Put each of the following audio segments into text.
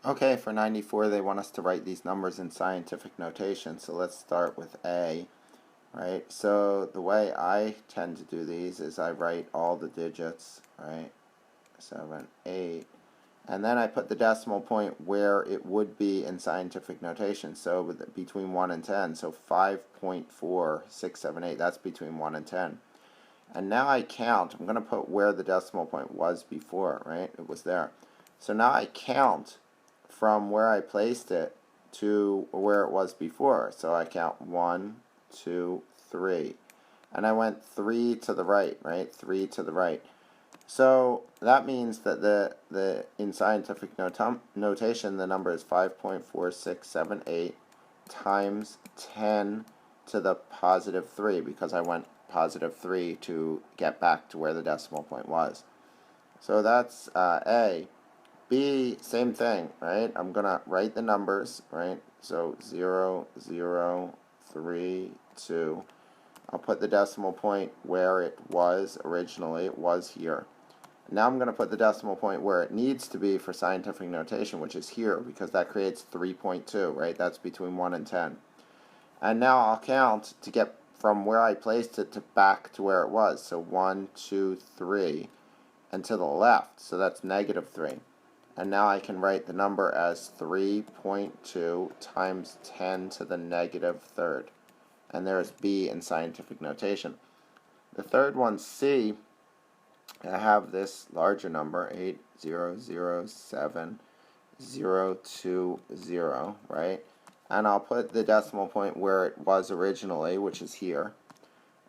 Okay, for 94 they want us to write these numbers in scientific notation, so let's start with A, right? So the way I tend to do these is I write all the digits, right? 7, 8, and then I put the decimal point where it would be in scientific notation, so between 1 and 10, so 5.4678, that's between 1 and 10. And now I count, I'm going to put where the decimal point was before, right? It was there. So now I count from where I placed it to where it was before. So I count 1, 2, 3. And I went 3 to the right, right? 3 to the right. So that means that in scientific notation, the number is 5.4678 times 10 to the positive 3, because I went positive 3 to get back to where the decimal point was. So that's A. B, same thing, right? I'm going to write the numbers, right? So 0, 0, 3, 2. I'll put the decimal point where it was originally. It was here. Now I'm going to put the decimal point where it needs to be for scientific notation, which is here, because that creates 3.2, right? That's between 1 and 10. And now I'll count to get from where I placed it to back to where it was. So 1, 2, 3, and to the left. So that's negative 3. And now I can write the number as 3.2 times 10 to the negative third. And there's B in scientific notation. The third one, C, I have this larger number, 8007020, right? And I'll put the decimal point where it was originally, which is here.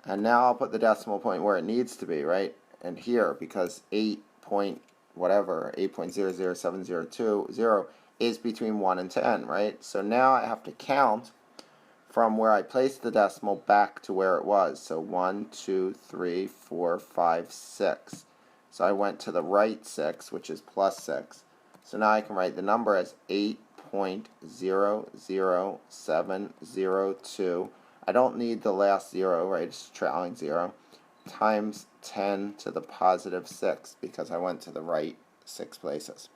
And now I'll put the decimal point where it needs to be, right? And here, because 8.00702 is between 1 and 10, right? So now I have to count from where I placed the decimal back to where it was. So 1, 2, 3, 4, 5, 6. So I went to the right 6, which is plus 6. So now I can write the number as 8.00702. I don't need the last 0, right? It's trailing 0. Times 10 to the positive 6, because I went to the right 6 places.